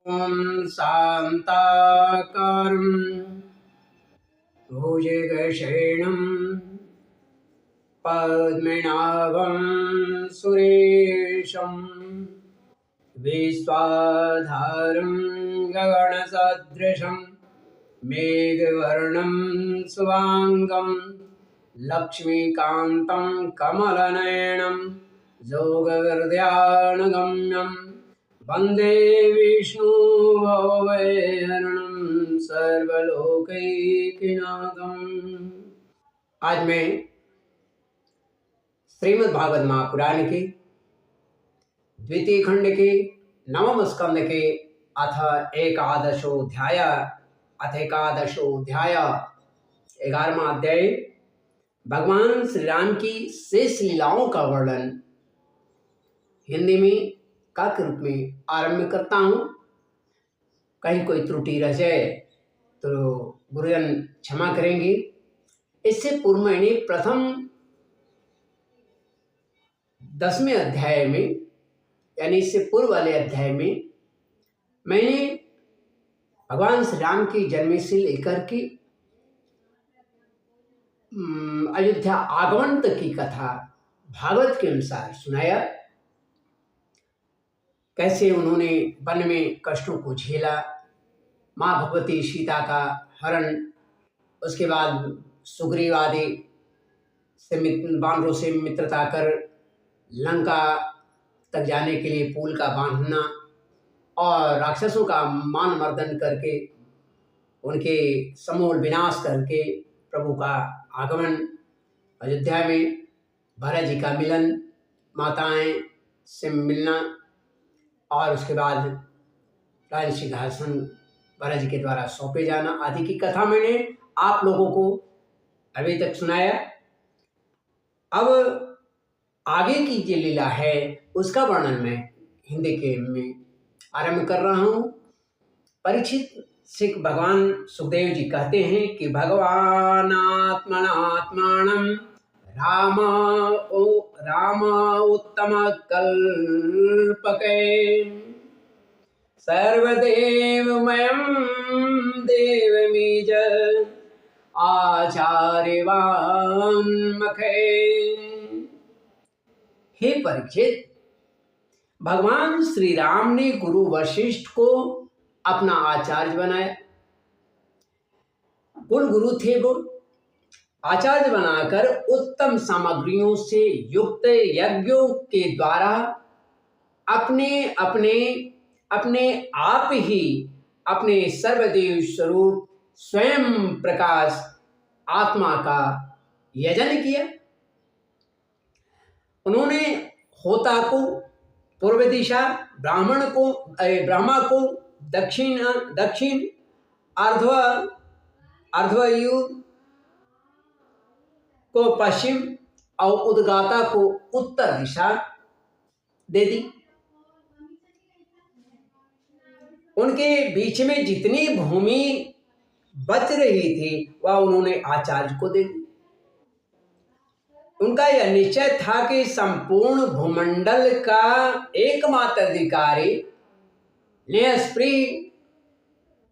ॐ शान्ताकारं भुजगशयनं पद्मनाभं सुरेशं विश्वाधारं गगनसदृशं मेघवर्णं शुभाङ्गं लक्ष्मीकान्तं कमलनयनं योगहृदयानुगम्यं वन्दे विष्णुभवभयहरणं सर्वलोकैकनाथम्। आज मैं श्रीमद् भागवत महापुराण के द्वितीय खंड के नवम स्कंद के अथ एकादशोऽध्याय 11वां अध्याय भगवान श्री राम की शेष लीलाओं का वर्णन हिंदी में का के रूप में आरंभ करता हूँ। कहीं कोई त्रुटि रह जाए तो गुरुजन क्षमा करेंगे। इससे पूर्व मैंने प्रथम 10वें अध्याय में यानी इससे पूर्व वाले अध्याय में मैंने भगवान श्री राम की जन्म से लेकर के अयोध्या आगमन तक की कथा भागवत के अनुसार सुनाया। कैसे उन्होंने वन में कष्टों को झेला, माँ भगवती सीता का हरण, उसके बाद सुग्रीव आदि से बानरों से मित्रता कर लंका तक जाने के लिए पुल का बांधना और राक्षसों का मान मर्दन करके उनके समूल विनाश करके प्रभु का आगमन, अयोध्या में भरत जी का मिलन, माताएं से मिलना और उसके बाद राज सिंहासन भरत जी के द्वारा सौंपे जाना आदि की कथा मैंने आप लोगों को अभी तक सुनाया। अब आगे की जो लीला है उसका वर्णन मैं हिंदी के में आरंभ कर रहा हूँ। परीक्षित से भगवान सुखदेव जी कहते हैं कि भगवान आत्मनात्मानं राम उत्तम कल्पके सर्वदेवमयं देवमीज आचार्यवान्मखे। हे परीक्षित, भगवान श्री राम ने गुरु वशिष्ठ को अपना आचार्य बनाया। कुल गुरु थे वो। आचार्य बनाकर उत्तम सामग्रियों से युक्त यज्ञों के द्वारा अपने आप ही अपने सर्वदेव स्वरूप स्वयं प्रकाश आत्मा का यजन किया। उन्होंने होता को पूर्व दिशा, ब्रह्मा को दक्षिण अर्धवायु को पश्चिम और उद्गाता को उत्तर दिशा दे दी। उनके बीच में जितनी भूमि बच रही थी वह उन्होंने आचार्य को दे दी। उनका यह निश्चय था कि संपूर्ण भूमंडल का एकमात्र अधिकारी न्यासप्रिय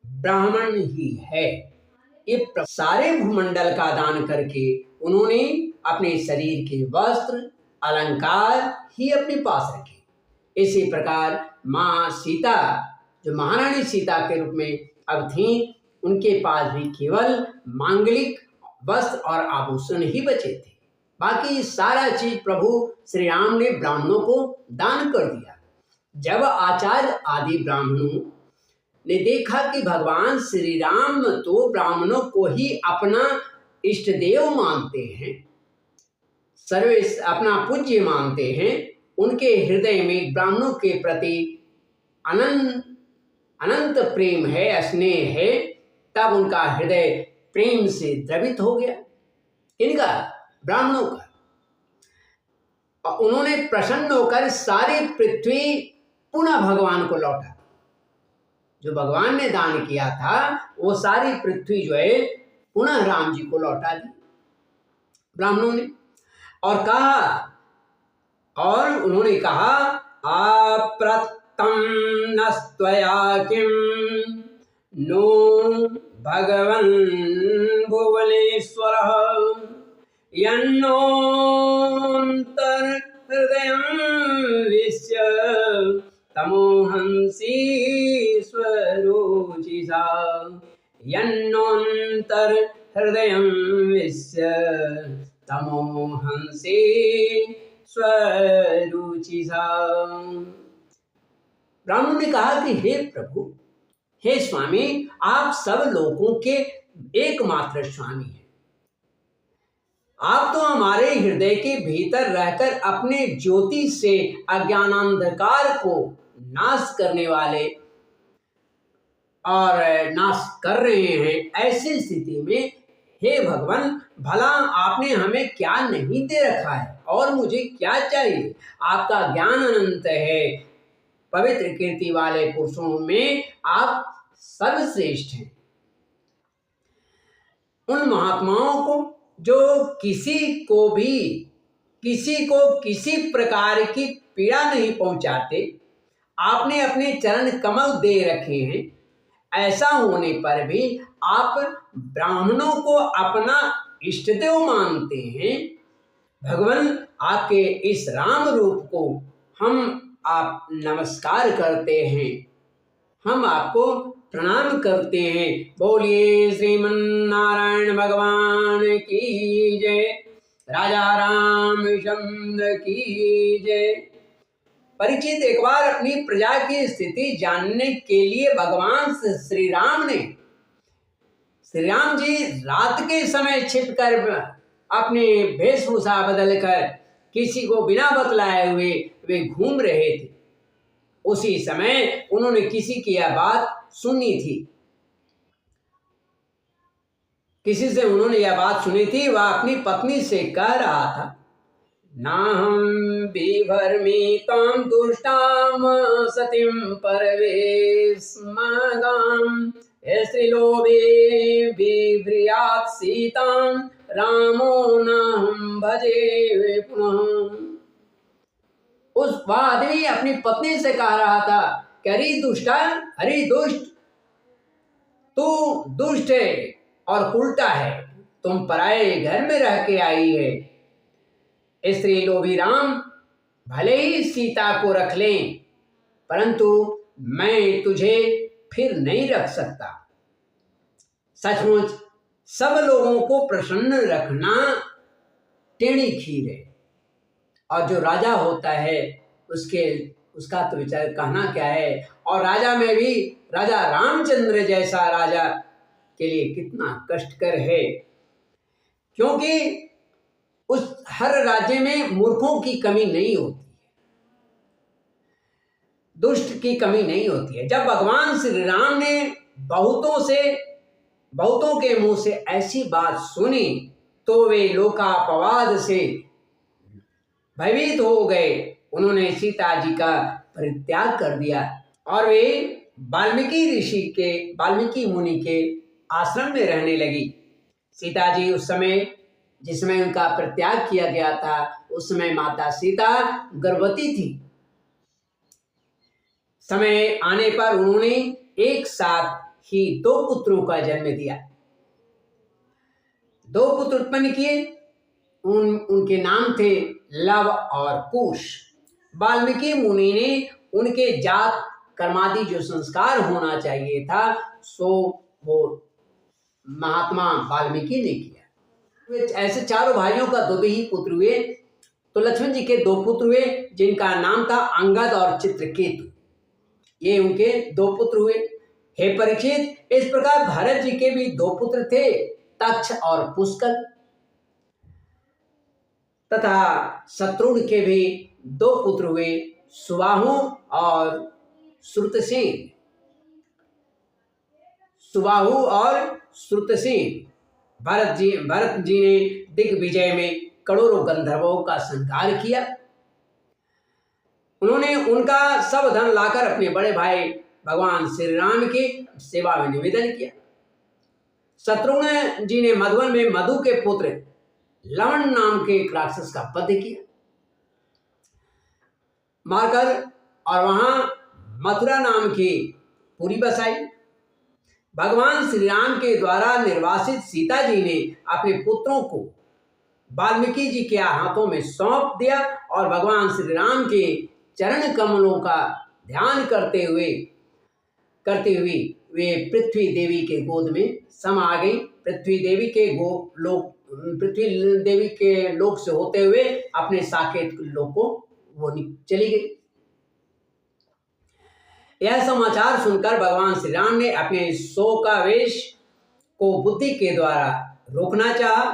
ब्राह्मण ही है। ये सारे भूमंडल का दान करके उन्होंने अपने शरीर के वस्त्र अलंकार ही अपने पास रखे। इसी प्रकार माँ सीता जो महारानी सीता के रूप में अब थी, उनके पास भी केवल मांगलिक वस्त्र और आभूषण ही बचे थे। बाकी सारा चीज प्रभु श्री राम ने ब्राह्मणों को दान कर दिया। जब आचार्य आदि ब्राह्मणों ने देखा कि भगवान श्री राम तो ब्राह्मणों को ही अपना इष्ट देव मानते हैं, सर्वेश अपना पूज्य मानते हैं, उनके हृदय में ब्राह्मणों के प्रति अनंत प्रेम है, स्नेह है, तब उनका हृदय प्रेम से द्रवित हो गया। इनका ब्राह्मणों का उन्होंने प्रसन्न होकर सारी पृथ्वी पुनः भगवान को लौटा। जो भगवान ने दान किया था वो सारी पृथ्वी जो है पुनः राम जी को लौटा दी ब्राह्मणों ने। और उन्होंने कहा तं नस्त्वया किं नो भगवन् भुवनेश्वरः यन्नोऽन्तर्हृदयं विश्य तमोहंसि स्वरोचिषा यन्नोऽन्तर्हृदयं विश्य तमोहंसि स्वरुचिषा। ब्राह्मण ने कहा कि हे प्रभु, हे स्वामी, आप सब लोगों के एकमात्र स्वामी हैं। आप तो हमारे हृदय के भीतर रहकर अपने ज्योति से अज्ञानांधकार को नाश करने वाले और नाश कर रहे हैं। ऐसी स्थिति में हे भगवान, भला आपने हमें क्या नहीं दे रखा है और मुझे क्या चाहिए? आपका ज्ञान अनंत है। पवित्र कीर्ति वाले पुरुषों में आप सर्वश्रेष्ठ हैं। उन महात्माओं को जो किसी को किसी प्रकार की पीड़ा नहीं पहुंचाते, आपने अपने चरण कमल दे रखे हैं। ऐसा होने पर भी आप ब्राह्मणों को अपना इष्टदेव मानते हैं। भगवान, आपके इस राम रूप को आप नमस्कार करते हैं, हम आपको प्रणाम करते हैं। बोलिए श्रीमन्नारायण भगवान की जय, राजा रामचंद्र की जय। परीक्षित एक बार अपनी प्रजा की स्थिति जानने के लिए भगवान श्री राम जी रात के समय छिपकर अपने वेशभूषा बदलकर किसी को बिना बतलाए हुए वे घूम रहे थे। उसी समय उन्होंने किसी की यह बात सुनी थी। वह अपनी पत्नी से कह रहा था, नाहं बिभर्मितां दुष्टां सतीं परवेश्मगां स्त्रीलोभे बिभ्रियात् सीतां रामो नाहं भजे पुनः। वह आदमी अपनी पत्नी से कह रहा था कि अरे दुष्ट, तू दुष्ट है और उल्टा है। तुम पराये घर में रह के आई है। स्त्री लोभी राम भले ही सीता को रख लें, परंतु मैं तुझे फिर नहीं रख सकता। सचमुच सब लोगों को प्रसन्न रखना टेढ़ी खीर है, और जो राजा होता है उसका तो विचार कहना क्या है। और राजा में भी राजा रामचंद्र जैसा राजा के लिए कितना कष्टकर है, क्योंकि उस हर राज्य में मूर्खों की कमी नहीं होती है, दुष्ट की कमी नहीं होती है। जब भगवान श्री राम ने बहुतों के मुंह से ऐसी बात सुनी तो वे लोकापवाद से भयभीत हो गए। उन्होंने सीता जी का परित्याग कर दिया और वे वाल्मीकि मुनि के आश्रम में रहने लगी। सीता जी उस समय जिस समय उनका परित्याग किया गया था, उस समय माता सीता गर्भवती थी। समय आने पर उन्होंने एक साथ ही 2 पुत्रों का जन्म दिया। 2 पुत्र उत्पन्न किए। उनके नाम थे लव और कुश। वाल्मीकि मुनि ने उनके जात कर्मादि जो संस्कार होना चाहिए था, सो वो महात्मा वाल्मीकि ने किया। ऐसे चारों भाइयों का 2 ही पुत्र हुए। तो लक्ष्मण जी के 2 पुत्र हुए, जिनका नाम था अंगद और चित्रकेतु। ये उनके 2 पुत्र हुए। हे परीक्षित, इस प्रकार भरत जी के भी 2 पुत्र थे, तक्ष और पुष्कर। तथा शत्रुघ्न के भी 2 पुत्र हुए, सुबाहु और श्रुतसेन। भरत जी ने दिग्विजय में करोड़ों गंधर्वों का संहार किया। उन्होंने उनका सब धन लाकर अपने बड़े भाई भगवान श्री राम की सेवा में निवेदन किया। शत्रुघ्न जी ने मधुवन में मधु के पुत्र लवण नाम के एक राक्षस का वध किया, मारकर, और वहां मथुरा नाम की पुरी बसाई। भगवान श्री राम के द्वारा निर्वासित सीता जी ने अपने पुत्रों को वाल्मीकि जी के हाथों में सौंप दिया और भगवान श्री राम के चरण कमलों का ध्यान करते हुए वे पृथ्वी देवी के गोद में समा गई। पृथ्वी देवी के लोक से होते हुए अपने साकेत लोक को वो चली गई। यह समाचार सुनकर भगवान श्री राम ने अपने शोकावेश को बुद्धि के द्वारा रोकना चाहा,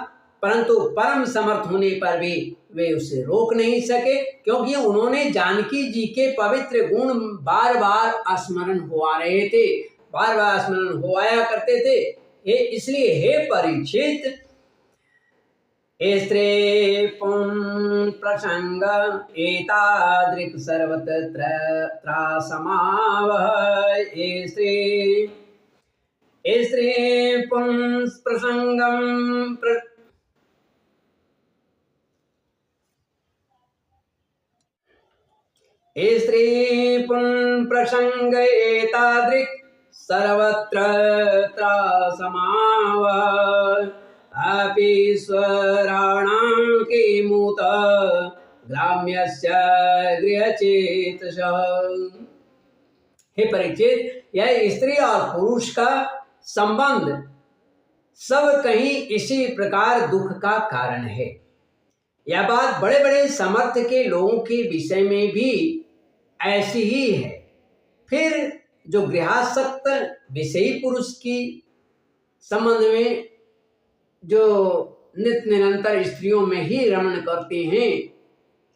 परंतु परम समर्थ होने पर भी वे उसे रोक नहीं सके, क्योंकि उन्होंने जानकी जी के पवित्र गुण बार बार स्मरण हुआ रहे थे, बार बार स्मरण हुआया करते थे। इसलिए हे परीक्षित, स्त्री पुं प्रसंग एतादृक् सर्वत्र त्रासमावह। स्त्री पुं प्रसंगम स्त्री पुं प्रसंग एतादृक् सर्वत्र त्रासमावह। अपीश्वराणां किमुत ग्राम्यस्य गृहचेतसः। हे परीक्षित, यह स्त्री और पुरुष का संबंध सब कहीं इसी प्रकार दुख का कारण है। यह बात बड़े बड़े समर्थ के लोगों के विषय में भी ऐसी ही है। फिर जो गृहासक्त विषयी पुरुष की संबंध में जो नित्य निरंतर स्त्रियों में ही रमण करते हैं,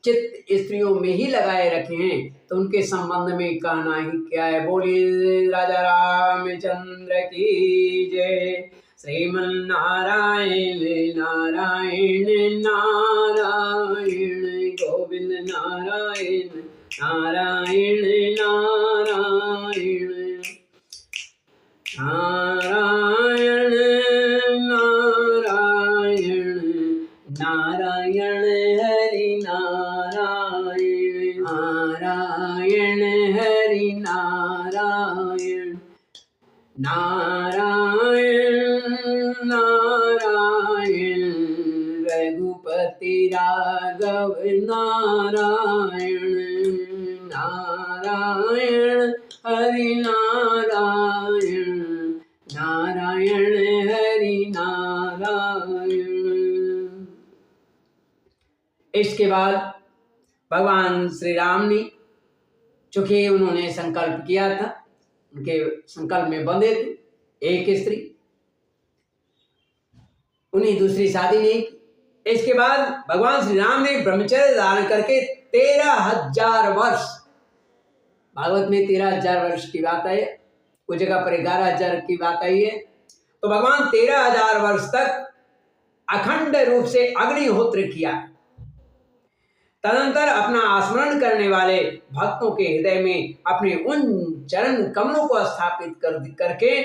चित्त स्त्रियों में ही लगाए रखे हैं, तो उनके संबंध में कहना ही क्या है। बोलिए राजा रामचंद्र की जय। श्रीमन्नारायण नारायण नारायण गोविंद नारायण नारायण नारायण नारायण नारायण नारायण हरि नारायण नारायण हरि नारायण नारायण नारायण रघुपति राघव नारायण नारायण हरि नारायण नारायण हरि नारायण। इसके बाद भगवान श्री राम ने, चूंकि उन्होंने संकल्प किया था, उनके संकल्प में बंधे थे, एक स्त्री, उन्हें दूसरी शादी नहीं की। इसके बाद भगवान श्री राम ने ब्रह्मचर्य धारण करके 13,000 वर्ष, भागवत में 13,000 वर्ष की बात है, कुछ जगह पर 11,000 की बात आई है। तो भगवान 13,000 वर्ष तक अखंड रूप से अग्निहोत्र किया। तदंतर अपना स्मरण करने वाले भक्तों के हृदय में अपने उन चरण कमलों को स्थापित करके,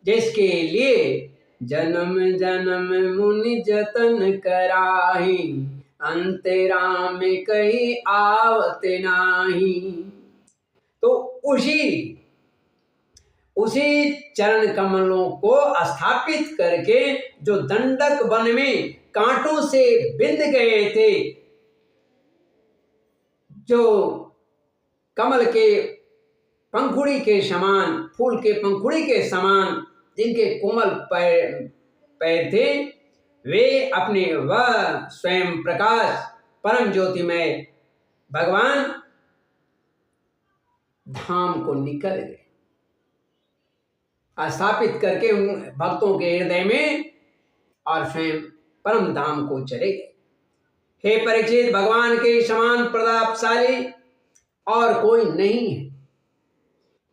जिसके लिए जन्म जन्म मुनि जतन कराही, अंतरा में कहीं आवत नाही। तो उसी चरण कमलों को स्थापित करके, जो दंडक वन में कांटों से बिंध गए थे, जो कमल के पंखुड़ी के समान, फूल के पंखुड़ी के समान जिनके कोमल पैर थे, वे अपने वह स्वयं प्रकाश परम ज्योतिमय भगवान धाम को निकल गए, स्थापित करके उन भक्तों के हृदय में, और स्वयं परम धाम को चले गए। हे परीक्षित, भगवान के समान प्रतापशाली और कोई नहीं है,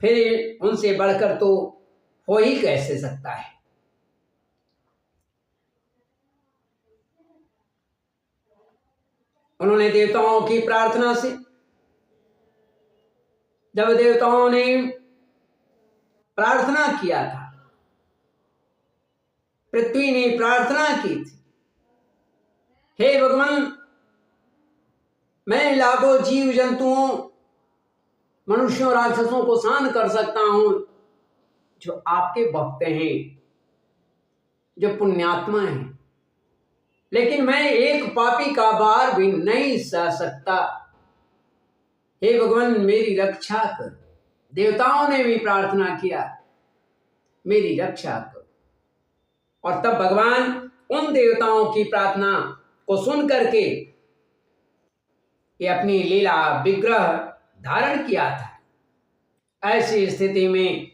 फिर उनसे बढ़कर तो हो ही कैसे सकता है। उन्होंने देवताओं की प्रार्थना से, जब देवताओं ने प्रार्थना किया था, पृथ्वी ने प्रार्थना की थी, हे भगवान, मैं लाखों जीव जंतुओं मनुष्यों राक्षसों को शांत कर सकता हूं जो आपके भक्त हैं, जो पुण्यात्मा हैं। लेकिन मैं एक पापी का भार भी नहीं सह सकता। हे भगवान, मेरी रक्षा कर। देवताओं ने भी प्रार्थना किया, मेरी रक्षा कर। और तब भगवान उन देवताओं की प्रार्थना को सुन करके ये अपनी लीला विग्रह धारण किया था। ऐसी स्थिति में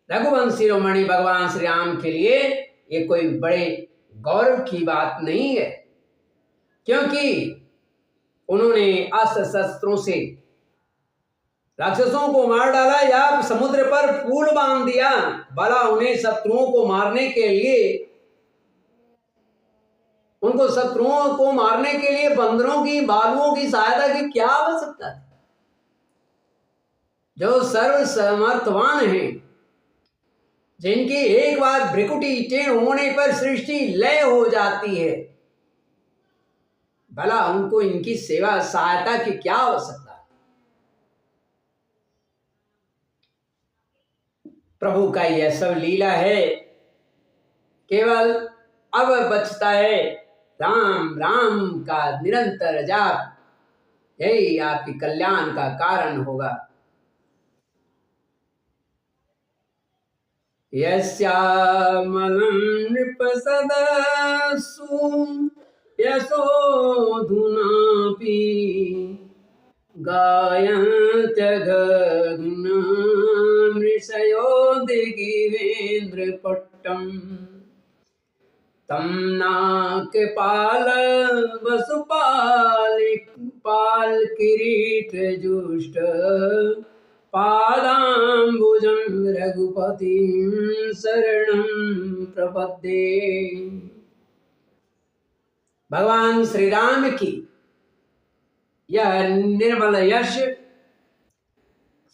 रघुवंश शिरोमणि भगवान श्री राम के लिए ये कोई बड़े गौरव की बात नहीं है, क्योंकि उन्होंने अस्त्र शस्त्रों से राक्षसों को मार डाला या समुद्र पर पुल बांध दिया। भला उन्हें शत्रुओं को मारने के लिए, उनको शत्रुओं को मारने के लिए बंदरों की, भालुओं की सहायता की क्या आवश्यकता थी? जो सर्व समर्थवान हैं, जिनकी एक बार भ्रिकुटी टेढ़ होने पर सृष्टि लय हो जाती है, भला उनको इनकी सेवा सहायता की क्या आवश्यकता? प्रभु का यह सब लीला है। केवल अब बचता है राम राम का निरंतर जाप, यही आपके कल्याण का कारण होगा। यस्यामलं नृपसदसु यशोधुनापि गायन्त्य गगनमृषयो दिगिवेन्द्रपट्टम् तं नाकपाल वसुपालकिरीटजुष्ट पादाम्बुजं रघुपतिं शरणं प्रपद्ये। भगवान श्री राम की यह निर्मल यश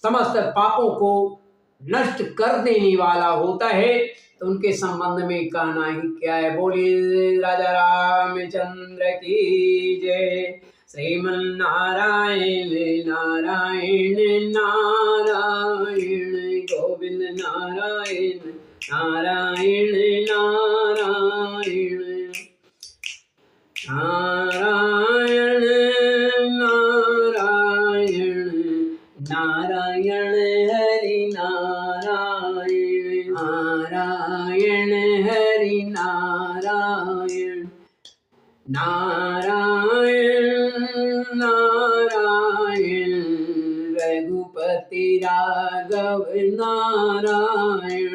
समस्त पापों को नष्ट कर देने वाला होता है, तो उनके संबंध में कहना ही क्या है। बोलिए राजा रामचंद्र की जय। श्रीमन नारायण नारायण नारायण गोविंद नारायण नारायण नारायण नारायण नारायण नारायण हरि नारायण नारायण हरि नारायण नारायण नारायण रघुपति राघव नारायण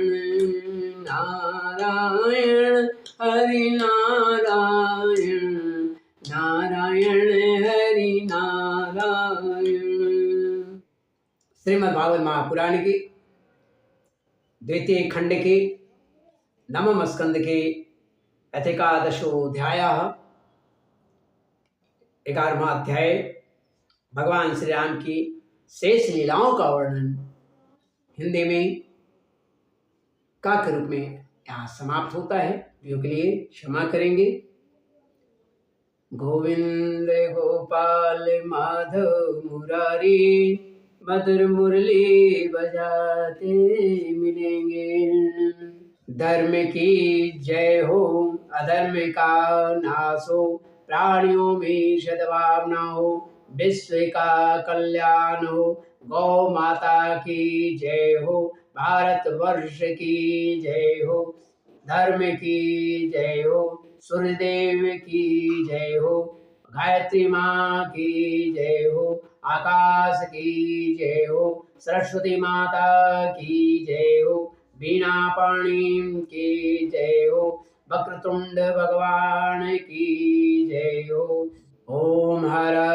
नारायण हरि नारायण नारायण हरि नारायण। श्रीमद् भागवत महापुराण की द्वितीय खंड के नवम स्कंद के एकादशोऽध्याय 11वां अध्याय भगवान श्री राम की शेष लीलाओं का वर्णन हिंदी में का के रूप में यहाँ समाप्त होता है। वीडियो के लिए क्षमा करेंगे। गोविंद गोपाल माधव मुरारी मधुर मुरली बजाते मिलेंगे। धर्म की जय हो, अधर्म का नाश हो, प्राणियों में सद्भावना हो, विश्व का कल्याण हो। गौ माता की जय हो, भारत वर्ष की जय हो, धर्म की जय हो, सूर्यदेव की जय हो, गायत्री माँ की जय हो, आकाश की जय हो, सरस्वती माता की जय हो, बीणा पाणी की जय हो, वक्रतुंड भगवान की जय हो। ओम हर